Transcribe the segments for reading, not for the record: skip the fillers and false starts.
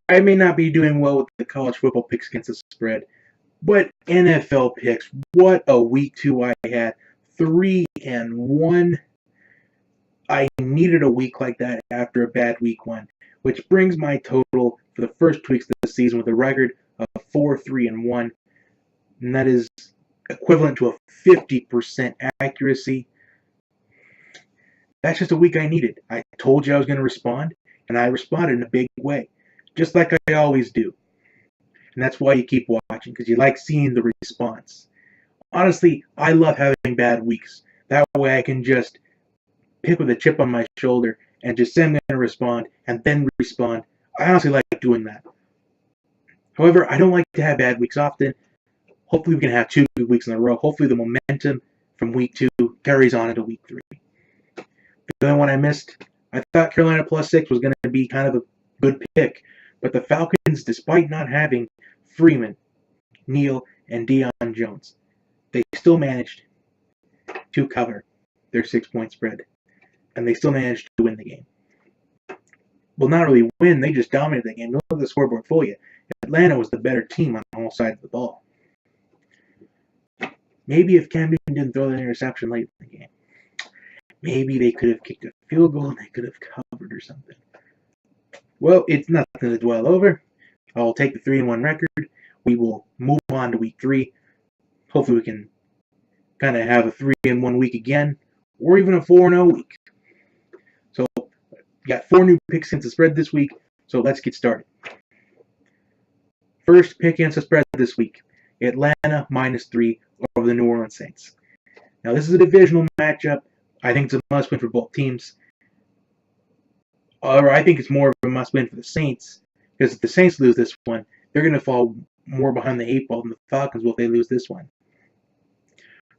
I may not be doing well with the college football picks against the spread, but NFL picks, what a week 2 I had. 3-1. I needed a week like that after a bad week 1, which brings my total for the first 2 weeks of the season with a record of 4-3-1, and that is equivalent to a 50% accuracy. That's just a week I needed. I told you I was going to respond, and I responded in a big way, just like I always do. And that's why you keep watching, because you like seeing the response. Honestly, I love having bad weeks. That way I can just pick with a chip on my shoulder and just say I'm going to respond and then respond. I honestly like doing that. However, I don't like to have bad weeks often. Hopefully we can have 2 good weeks in a row. Hopefully the momentum from week 2 carries on into week 3. The only one I missed, I thought Carolina +6 was going to be kind of a good pick, but the Falcons, despite not having Freeman, Neal, and Deion Jones, they still managed to cover their 6-point spread, and they still managed to win the game. Well, not really win, they just dominated the game. Look at the scoreboard for you. Atlanta was the better team on all sides of the ball. Maybe if Cam Newton didn't throw that interception late in the game, maybe they could have kicked a field goal and they could have covered or something. Well, it's nothing to dwell over. I'll take the 3-1 record. We will move on to week 3. Hopefully we can kind of have a 3-1 week again, or even a 4-0 week. So, we got 4 new picks against the spread this week, so let's get started. First pick against the spread this week, Atlanta -3 over the New Orleans Saints. Now, this is a divisional matchup. I think it's a must-win for both teams. Or I think it's more of a must-win for the Saints, because if the Saints lose this one, they're going to fall more behind the 8 ball than the Falcons will if they lose this one.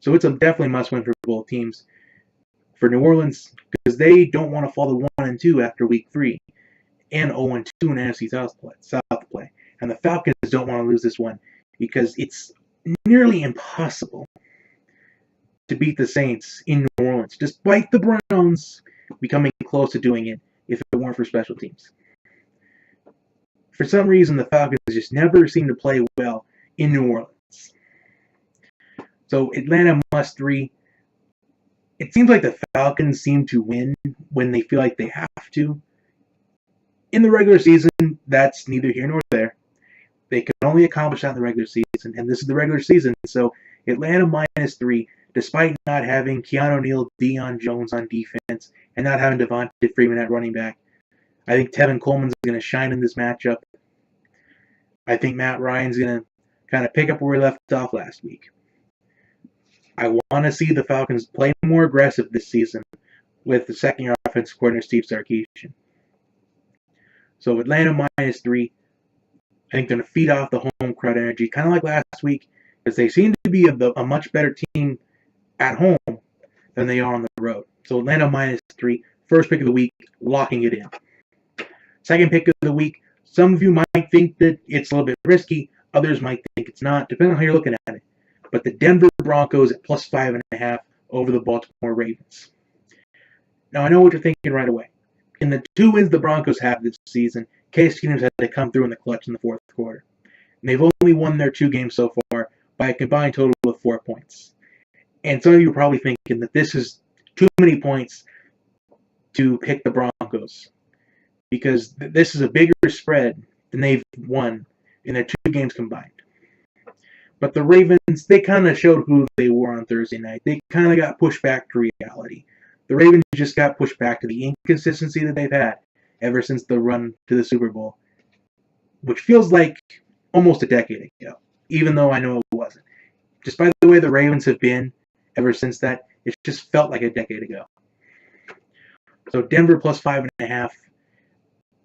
So it's a definitely must-win for both teams. For New Orleans, because they don't want to fall to 1-2 after week 3, and 0-2 in NFC South play. And the Falcons don't want to lose this one, because it's nearly impossible to beat the Saints in New Orleans, despite the Browns becoming close to doing it if it weren't for special teams. For some reason, the Falcons just never seem to play well in New Orleans. So Atlanta +3. It seems like the Falcons seem to win when they feel like they have to. In the regular season, that's neither here nor there. They can only accomplish that in the regular season, and this is the regular season. So Atlanta -3, despite not having Keanu Neal, Deion Jones on defense, and not having Devonta Freeman at running back. I think Tevin Coleman's going to shine in this matchup. I think Matt Ryan's going to kind of pick up where he left off last week. I want to see the Falcons play more aggressive this season with the second-year offensive coordinator Steve Sarkisian. So Atlanta -3. I think they're going to feed off the home crowd energy, kind of like last week, because they seem to be a much better team at home than they are on the road. So Atlanta -3. First pick of the week, locking it in. Second pick of the week, some of you might think that it's a little bit risky. Others might think it's not, depending on how you're looking at it. But the Denver Broncos at +5.5 over the Baltimore Ravens. Now, I know what you're thinking right away. In the 2 wins the Broncos have this season, Case Keenum's had to come through in the clutch in the 4th quarter. And they've only won their 2 games so far by a combined total of 4 points. And some of you are probably thinking that this is too many points to pick the Broncos, because this is a bigger spread than they've won in their 2 games combined. But the Ravens, they kind of showed who they were on Thursday night. They kind of got pushed back to reality. The Ravens just got pushed back to the inconsistency that they've had ever since the run to the Super Bowl, which feels like almost a decade ago, even though I know it wasn't. Just by the way the Ravens have been ever since that, it just felt like a decade ago. So Denver +5.5.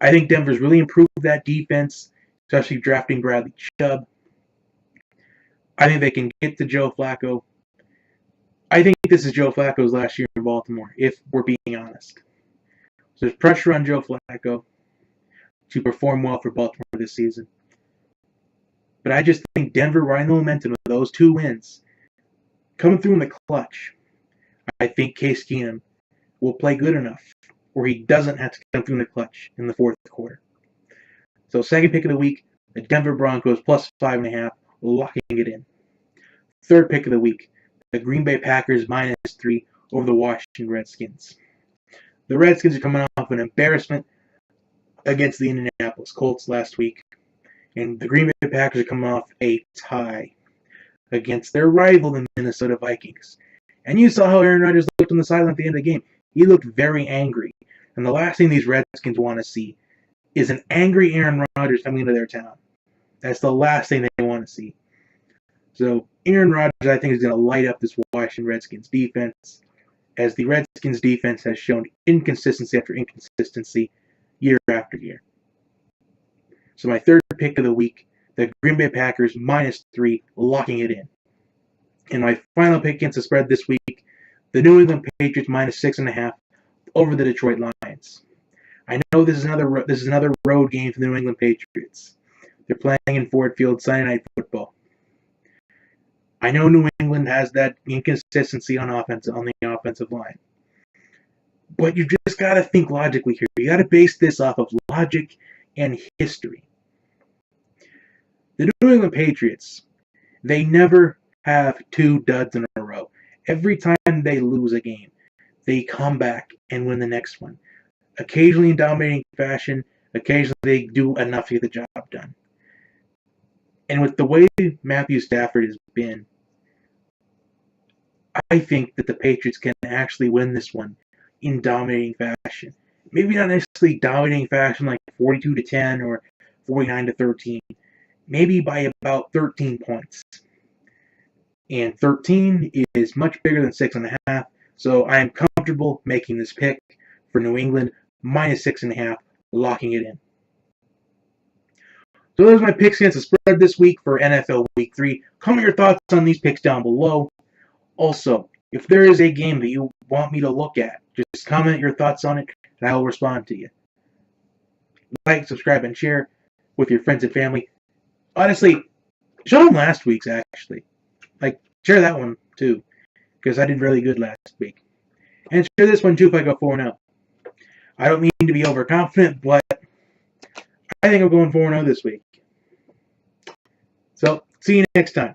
I think Denver's really improved that defense, especially drafting Bradley Chubb. I think they can get to Joe Flacco. I think this is Joe Flacco's last year in Baltimore, if we're being honest. So there's pressure on Joe Flacco to perform well for Baltimore this season. But I just think Denver, riding the momentum of those 2 wins, coming through in the clutch, I think Case Keenum will play good enough where he doesn't have to come through in the clutch in the 4th quarter. So second pick of the week, the Denver Broncos plus 5.5, locking it in. Third pick of the week, the Green Bay Packers -3 over the Washington Redskins. The Redskins are coming off an embarrassment against the Indianapolis Colts last week, and the Green Bay Packers are coming off a tie against their rival, the Minnesota Vikings. And you saw how Aaron Rodgers looked on the sideline at the end of the game. He looked very angry. And the last thing these Redskins want to see is an angry Aaron Rodgers coming into their town. That's the last thing they want to see. So Aaron Rodgers, I think, is going to light up this Washington Redskins defense, as the Redskins defense has shown inconsistency after inconsistency year after year. So my third pick of the week, the Green Bay Packers -3, locking it in. And my final pick against the spread this week, the New England Patriots -6.5 over the Detroit Lions. I know this is another road game for the New England Patriots. They're playing in Ford Field Sunday Night Football. I know New England has that inconsistency on the offensive line. But you just got to think logically here. You got to base this off of logic and history. The New England Patriots, they never have 2 duds in a row. Every time they lose a game, they come back and win the next one. Occasionally in dominating fashion, occasionally they do enough to get the job done. And with the way Matthew Stafford has been, I think that the Patriots can actually win this one in dominating fashion. Maybe not necessarily dominating fashion like 42-10 or 49-13. Maybe by about 13 points. And 13 is much bigger than 6.5, so I am comfortable making this pick for New England -6.5, locking it in. So those are my picks against the spread this week for NFL Week 3. Comment your thoughts on these picks down below. Also, if there is a game that you want me to look at, just comment your thoughts on it, and I will respond to you. Like, subscribe, and share with your friends and family. Honestly, show them last week's, actually. Like, share that one, too, because I did really good last week. And share this one, too, if I go 4-0. I don't mean to be overconfident, but I think I'm going 4-0 this week. So, see you next time.